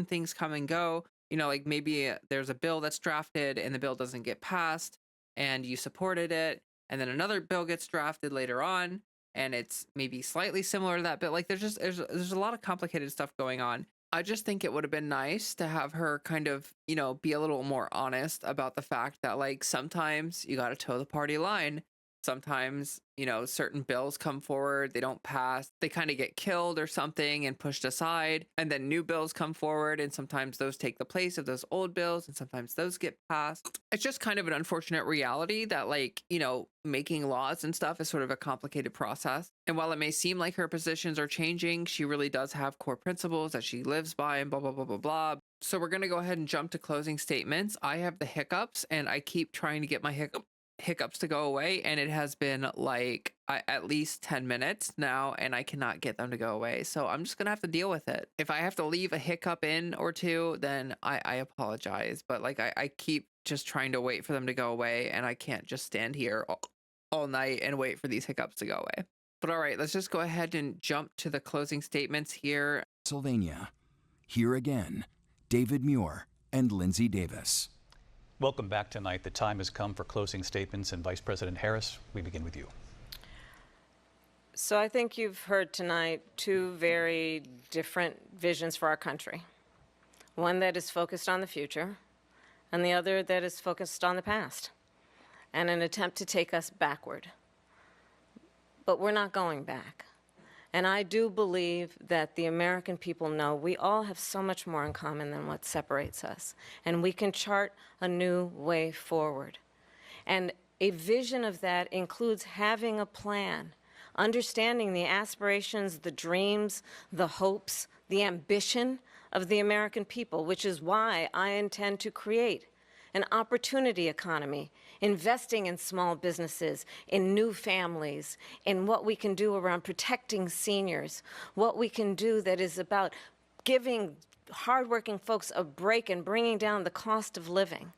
S1: things come and go, like maybe there's a bill that's drafted and the bill doesn't get passed and you supported it. And then another bill gets drafted later on and it's maybe slightly similar to that bill. Like there's a lot of complicated stuff going on. I just think it would have been nice to have her kind of, be a little more honest about the fact that like sometimes you got to toe the party line Sometimes, certain bills come forward, they don't pass, they kind of get killed or something and pushed aside. And then new bills come forward, and sometimes those take the place of those old bills, and sometimes those get passed. It's just kind of an unfortunate reality that, making laws and stuff is sort of a complicated process. And while it may seem like her positions are changing, she really does have core principles that she lives by and blah, blah, blah, blah, blah. So we're going to go ahead and jump to closing statements. I have the hiccups, and I keep trying to get my hiccups to go away, and it has been at least 10 minutes now, and I cannot get them to go away. So I'm just gonna have to deal with it. If I have to leave a hiccup in or two, then I apologize. But I keep just trying to wait for them to go away, and I can't just stand here all night and wait for these hiccups to go away. But all right, let's just go ahead and jump to the closing statements here.
S6: Pennsylvania. Here again, David Muir and Lindsay Davis.
S2: Welcome back tonight. The time has come for closing statements, and Vice President Harris, we begin with you.
S4: So I think you've heard tonight two very different visions for our country. One that is focused on the future, and the other that is focused on the past, and an attempt to take us backward. But we're not going back. And I do believe that the American people know we all have so much more in common than what separates us. And we can chart a new way forward. And a vision of that includes having a plan, understanding the aspirations, the dreams, the hopes, the ambition of the American people, which is why I intend to create an opportunity economy, investing in small businesses, in new families, in what we can do around protecting seniors, what we can do that is about giving hardworking folks a break and bringing down the cost of living.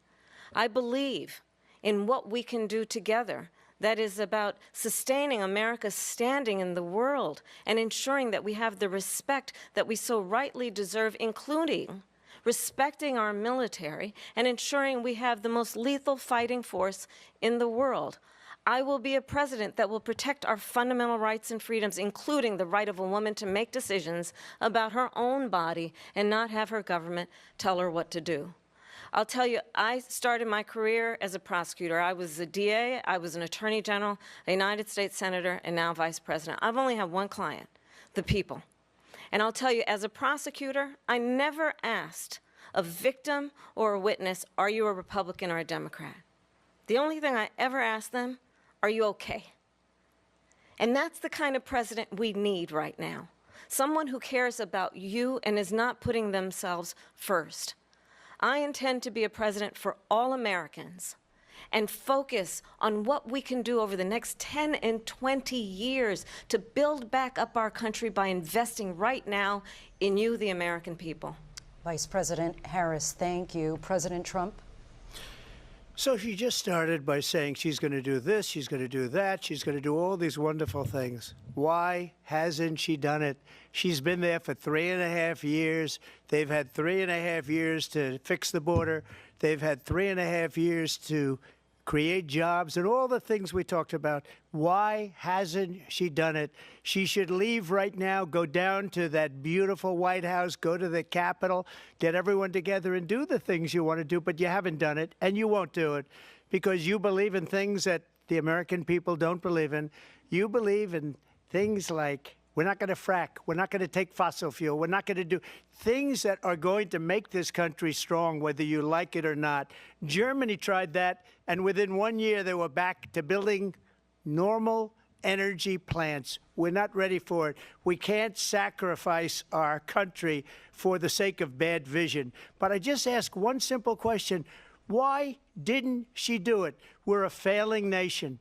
S4: I believe in what we can do together that is about sustaining America's standing in the world and ensuring that we have the respect that we so rightly deserve, including respecting our military and ensuring we have the most lethal fighting force in the world. I will be a president that will protect our fundamental rights and freedoms, including the right of a woman to make decisions about her own body and not have her government tell her what to do. I'll tell you, I started my career as a prosecutor. I was a DA, I was an attorney general, a United States senator, and now vice president. I've only had one client, the people. And I'll tell you, as a prosecutor, I never asked a victim or a witness, are you a Republican or a Democrat? The only thing I ever asked them, are you okay? And that's the kind of president we need right now. Someone who cares about you and is not putting themselves first. I intend to be a president for all Americans and focus on what we can do over the next 10 and 20 years to build back up our country by investing right now in you, the American people.
S3: Vice President Harris, thank you. President Trump?
S5: So she just started by saying she's going to do this, she's going to do that, she's going to do all these wonderful things. Why hasn't she done it? She's been there for 3.5 years. They've had 3.5 years to fix the border. They've had 3.5 years to create jobs and all the things we talked about. Why hasn't she done it? She should leave right now, go down to that beautiful White House, go to the Capitol, get everyone together and do the things you want to do, but you haven't done it, and you won't do it because you believe in things that the American people don't believe in. You believe in things like we're not going to frack. We're not going to take fossil fuel. We're not going to do things that are going to make this country strong, whether you like it or not. Germany tried that, and within 1 year, they were back to building normal energy plants. We're not ready for it. We can't sacrifice our country for the sake of bad vision. But I just ask one simple question. Why didn't she do it? We're a failing nation.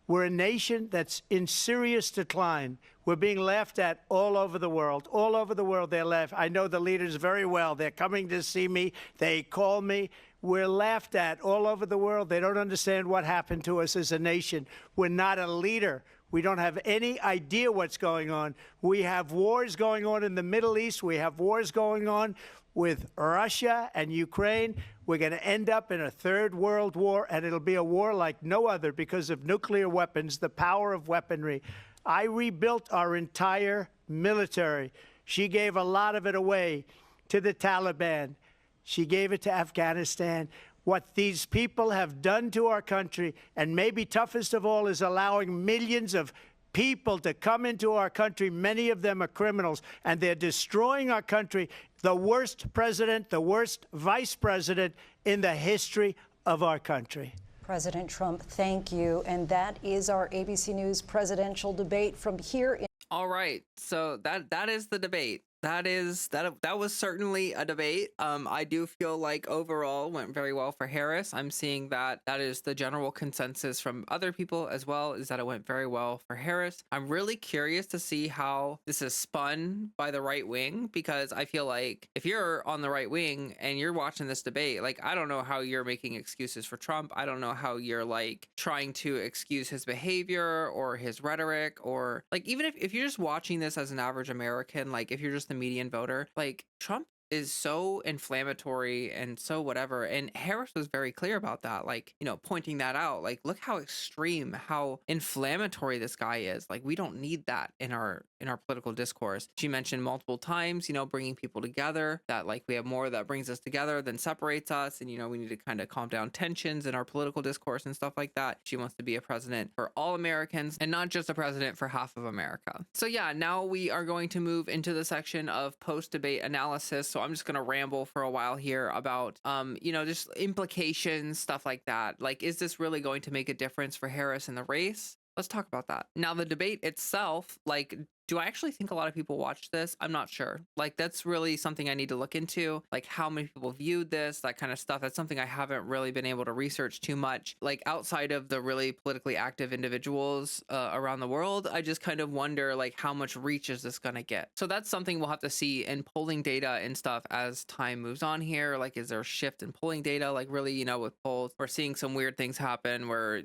S5: We're a nation that's in serious decline. We're being laughed at all over the world. All over the world, they're laughed. I know the leaders very well. They're coming to see me. They call me. We're laughed at all over the world. They don't understand what happened to us as a nation. We're not a leader. We don't have any idea what's going on. We have wars going on in the Middle East. We have wars going on with Russia and Ukraine. We're going to end up in a third world war, and it'll be a war like no other because of nuclear weapons, the power of weaponry. I rebuilt our entire military. She gave a lot of it away to the Taliban. She gave it to Afghanistan. what these people have done to our country, and maybe toughest of all is allowing millions of people to come into our country. Many of them are criminals, and they're destroying our country. The worst president, the worst vice president in the history of our country.
S3: President Trump, thank you. And that is our ABC News presidential debate from here in.
S1: All right, so that is the debate. That was certainly a debate. I do feel like overall went very well for Harris. I'm seeing that is the general consensus from other people as well, is that it went very well for Harris. I'm really curious to see how this is spun by the right wing, because I feel like if you're on the right wing and you're watching this debate, like, I don't know how you're making excuses for Trump. I don't know how you're like trying to excuse his behavior or his rhetoric, or like, even if you're just watching this as an average American, like if you're just the median voter, like, Trump is so inflammatory and so whatever, and Harris was very clear about that, like, pointing that out, like, look how extreme, how inflammatory this guy is. Like, we don't need that in our political discourse. She mentioned multiple times, bringing people together, that like we have more that brings us together than separates us, and we need to kind of calm down tensions in our political discourse and stuff like that. She wants to be a president for all Americans and not just a president for half of America. So yeah, now we are going to move into the section of post-debate analysis. So I'm just going to ramble for a while here about, just implications, stuff like that. Like, is this really going to make a difference for Harris in the race? Let's talk about that. Now, the debate itself, like, do I actually think a lot of people watched this? I'm not sure. Like, that's really something I need to look into, like how many people viewed this, that kind of stuff. That's something I haven't really been able to research too much. Like, outside of the really politically active individuals around the world, I just kind of wonder, like, how much reach is this going to get? So that's something we'll have to see in polling data and stuff as time moves on here. Like, is there a shift in polling data? Like, really, with polls, we're seeing some weird things happen where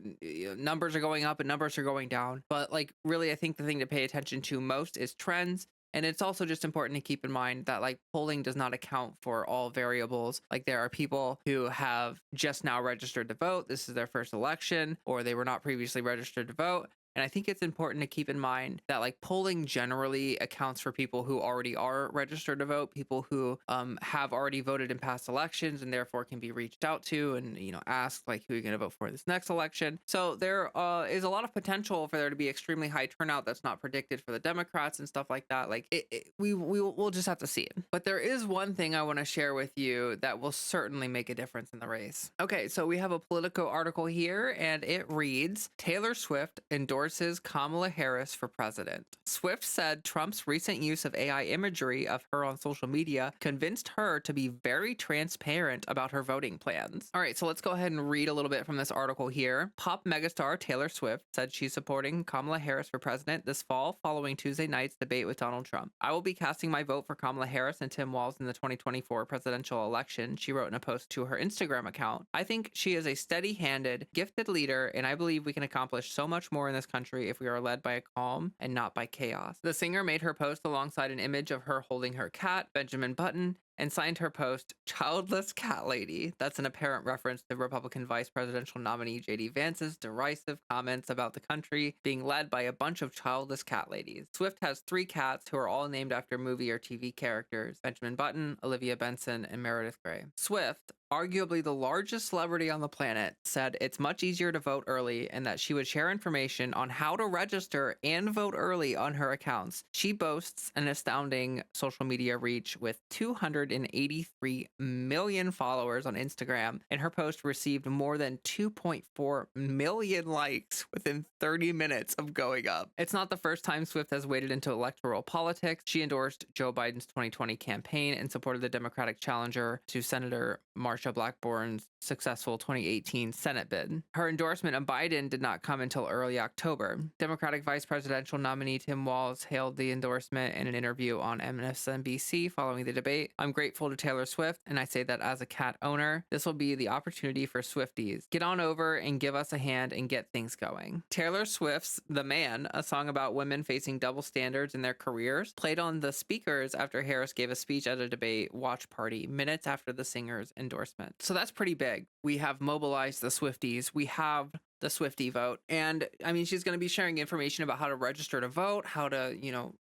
S1: numbers are going up and numbers are going down. But like, really, I think the thing to pay attention to most is trends. And it's also just important to keep in mind that like polling does not account for all variables. Like, there are people who have just now registered to vote. This is their first election, or they were not previously registered to vote. And I think it's important to keep in mind that like polling generally accounts for people who already are registered to vote, people who have already voted in past elections and therefore can be reached out to and, asked like, who are you going to vote for this next election? So there is a lot of potential for there to be extremely high turnout that's not predicted for the Democrats and stuff like that. Like, we'll just have to see it. But there is one thing I want to share with you that will certainly make a difference in the race. Okay, so we have a Politico article here, and it reads, Taylor Swift endorses Kamala Harris for president. Swift said Trump's recent use of AI imagery of her on social media convinced her to be very transparent about her voting plans. All right, so let's go ahead and read a little bit from this article here. Pop megastar Taylor Swift said she's supporting Kamala Harris for president this fall following Tuesday night's debate with Donald Trump. I will be casting my vote for Kamala Harris and Tim Walz in the 2024 presidential election, she wrote in a post to her Instagram account. I think she is a steady-handed, gifted leader, and I believe we can accomplish so much more in this country if we are led by a calm and not by chaos. The singer made her post alongside an image of her holding her cat, Benjamin Button, and signed her post, Childless Cat Lady. That's an apparent reference to Republican vice presidential nominee J.D. Vance's derisive comments about the country being led by a bunch of childless cat ladies. Swift has 3 cats who are all named after movie or TV characters: Benjamin Button, Olivia Benson, and Meredith Grey. Swift, arguably the largest celebrity on the planet, said it's much easier to vote early and that she would share information on how to register and vote early on her accounts. She boasts an astounding social media reach with 283 million followers on Instagram, and her post received more than 2.4 million likes within 30 minutes of going up. It's not the first time Swift has waded into electoral politics. She endorsed Joe Biden's 2020 campaign and supported the Democratic challenger to Senator Marsha Blackburn's successful 2018 Senate bid. Her endorsement of Biden did not come until early October. Democratic vice presidential nominee Tim Walz hailed the endorsement in an interview on MSNBC following the debate. I'm grateful to Taylor Swift, and I say that as a cat owner. This will be the opportunity for Swifties. Get on over and give us a hand and get things going. Taylor Swift's The Man, a song about women facing double standards in their careers, played on the speakers after Harris gave a speech at a debate watch party minutes after the singer's endorsement. So that's pretty big. We have mobilized the Swifties. We have the Swiftie vote. And I mean, she's going to be sharing information about how to register to vote, how to,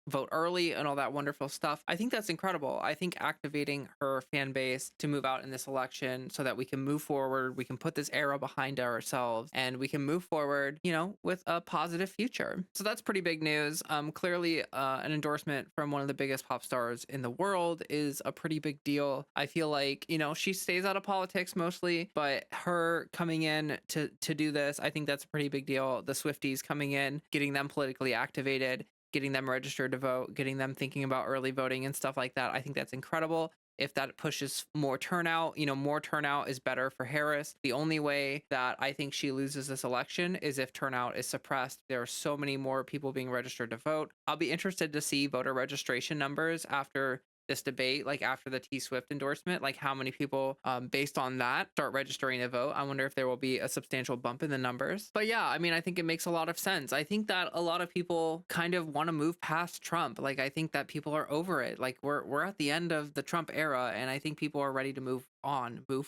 S1: vote early and all that wonderful stuff. I think that's incredible. I think activating her fan base to move out in this election so that we can move forward, we can put this era behind ourselves, and we can move forward, with a positive future. So that's pretty big news. Clearly, an endorsement from one of the biggest pop stars in the world is a pretty big deal. I feel like, she stays out of politics mostly, but her coming in to do this, I think that's a pretty big deal. The Swifties coming in, getting them politically activated, getting them registered to vote, getting them thinking about early voting and stuff like that. I think that's incredible. If that pushes more turnout, more turnout is better for Harris. The only way that I think she loses this election is if turnout is suppressed. There are so many more people being registered to vote. I'll be interested to see voter registration numbers after this debate, like after the T-Swift endorsement, like how many people based on that start registering to vote. I wonder if there will be a substantial bump in the numbers. But yeah, I mean, I think it makes a lot of sense. I think that a lot of people kind of want to move past Trump. Like, I think that people are over it. Like, we're at the end of the Trump era, and I think people are ready to move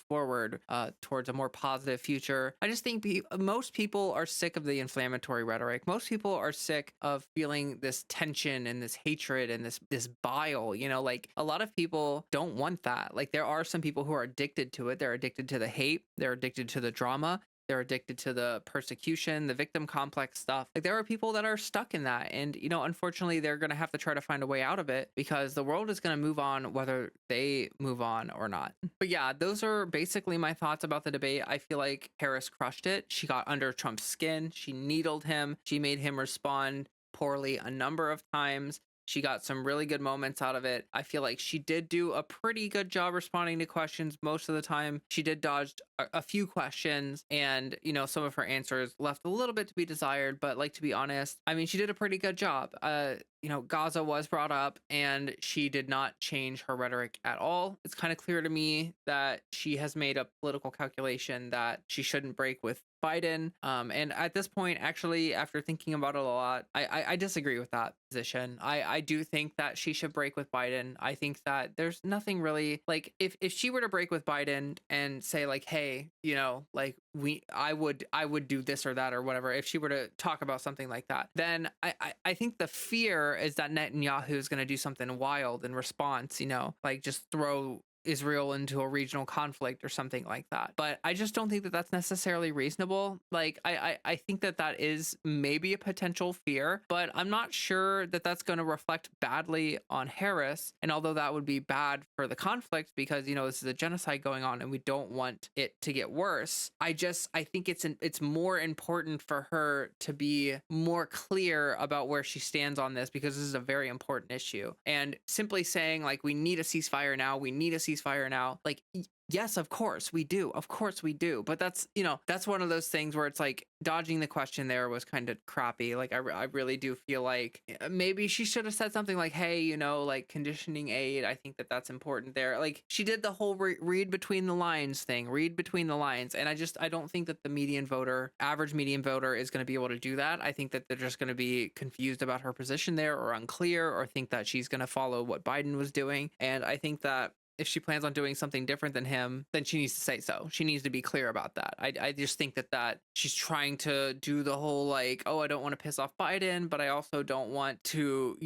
S1: forward towards a more positive future. I just think most people are sick of the inflammatory rhetoric. Most people are sick of feeling this tension and this hatred and this bile, like a lot of people don't want that. Like, there are some people who are addicted to it. They're addicted to the hate. They're addicted to the drama. They're addicted to the persecution, the victim complex stuff. Like, there are people that are stuck in that. And, unfortunately, they're going to have to try to find a way out of it because the world is going to move on whether they move on or not. But yeah, those are basically my thoughts about the debate. I feel like Harris crushed it. She got under Trump's skin. She needled him. She made him respond poorly a number of times. She got some really good moments out of it. I feel like she did do a pretty good job responding to questions most of the time. She did dodge a few questions, and, some of her answers left a little bit to be desired. But, like, to be honest, I mean, she did a pretty good job. Gaza was brought up, and she did not change her rhetoric at all. It's kind of clear to me that she has made a political calculation that she shouldn't break with Biden. And at this point, actually, after thinking about it a lot, I disagree with that position. I do think that she should break with Biden. I think that there's nothing really, like, if she were to break with Biden and say, like, hey, like, I would do this or that or whatever, if she were to talk about something like that, then I think the fear is that Netanyahu is going to do something wild in response, like just throw Israel into a regional conflict or something like that. But I just don't think that that's necessarily reasonable. Like, I think that that is maybe a potential fear, but I'm not sure that that's going to reflect badly on Harris. And although that would be bad for the conflict because, this is a genocide going on and we don't want it to get worse, I think it's more important for her to be more clear about where she stands on this, because this is a very important issue. And simply saying, like, we need a ceasefire now, like, yes, of course we do. But that's, that's one of those things where it's like dodging the question there was kind of crappy. Like, I really do feel like maybe she should have said something like, hey, like conditioning aid. I think that that's important there. Like, she did the whole read between the lines thing, And I don't think that the average median voter is going to be able to do that. I think that they're just going to be confused about her position there, or unclear, or think that she's going to follow what Biden was doing. And I think that if she plans on doing something different than him, then she needs to say so. She needs to be clear about that. I just think that she's trying to do the whole, like, oh, I don't want to piss off Biden, but I also don't want to,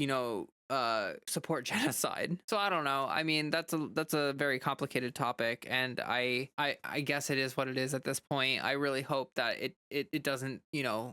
S1: support genocide. So I don't know. I mean, that's a very complicated topic, and I guess it is what it is at this point. I really hope that it doesn't,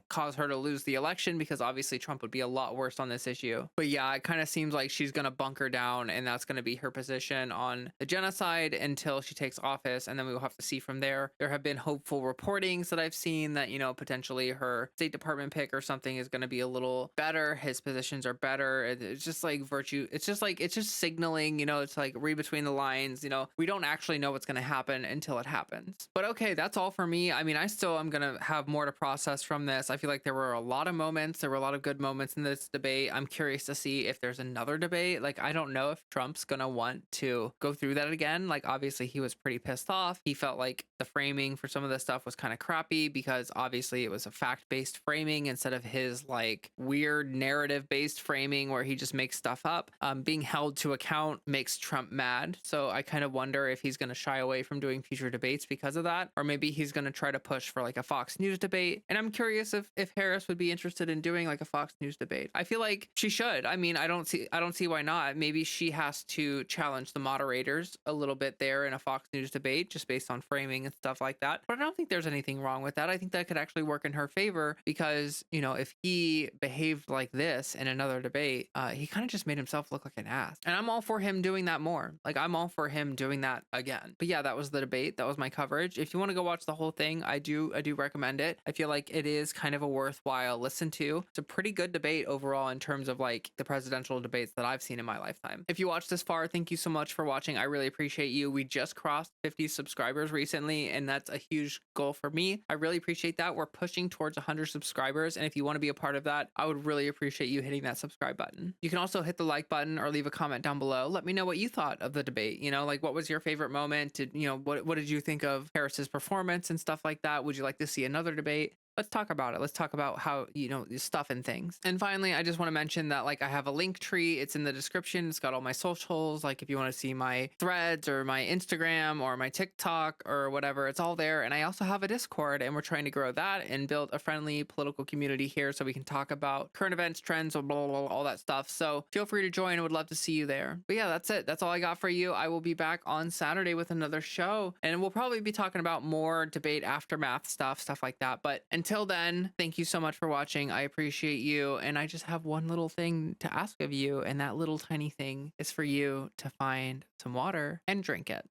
S1: cause her to lose the election, because obviously Trump would be a lot worse on this issue. But yeah, it kind of seems like she's going to bunker down, and that's going to be her position on the genocide until she takes office, and then we will have to see from there. There have been hopeful reportings that I've seen that, potentially her State Department pick or something is going to be a little better. His positions are better. It's just like virtue. It's just signaling, it's like read between the lines. We don't actually know what's going to happen until it happens. But okay, that's all for me. I mean, I still am going to have more to process from this. I feel like there were a lot of moments. There were a lot of good moments in this debate. I'm curious to see if there's another debate. Like, I don't know if Trump's going to want to go through that again. Like, obviously he was pretty pissed off. He felt like the framing for some of this stuff was kind of crappy, because obviously it was a fact-based framing instead of his like weird narrative-based framing where he just makes make stuff up. Being held to account makes Trump mad. So I kind of wonder if he's going to shy away from doing future debates because of that, or maybe he's going to try to push for like a Fox News debate. And I'm curious if Harris would be interested in doing like a Fox News debate. I feel like she should. I mean, I don't see why not. Maybe she has to challenge the moderators a little bit there in a Fox News debate, just based on framing and stuff like that. But I don't think there's anything wrong with that. I think that could actually work in her favor because, you know, if he behaved like this in another debate, he kind of just made himself look like an ass. And I'm all for him doing that more. Like, I'm all for him doing that again. But yeah, that was the debate. That was my coverage. If you want to go watch the whole thing, I do recommend it. I feel like it is kind of a worthwhile listen to. It's a pretty good debate overall in terms of like the presidential debates that I've seen in my lifetime. If you watched this far, thank you so much for watching. I really appreciate you. We just crossed 50 subscribers recently, and that's a huge goal for me. I really appreciate that. We're pushing towards 100 subscribers, and if you want to be a part of that, I would really appreciate you hitting that subscribe button. You can also hit the like button or leave a comment down below. Let me know what you thought of the debate. You know, like, what was your favorite moment? What did you think of Harris's performance and stuff like that? Would you like to see another debate? Let's talk about it. Let's talk about how, stuff and things. And finally, I just want to mention that, like, I have a link tree. It's in the description. It's got all my socials. Like, if you want to see my threads or my Instagram or my TikTok or whatever, it's all there. And I also have a Discord, and we're trying to grow that and build a friendly political community here so we can talk about current events, trends, blah, blah, blah, all that stuff. So feel free to join. I would love to see you there. But yeah, that's it. That's all I got for you. I will be back on Saturday with another show, and we'll probably be talking about more debate aftermath stuff like that. But until then, thank you so much for watching. I appreciate you. And I just have one little thing to ask of you. And that little tiny thing is for you to find some water and drink it.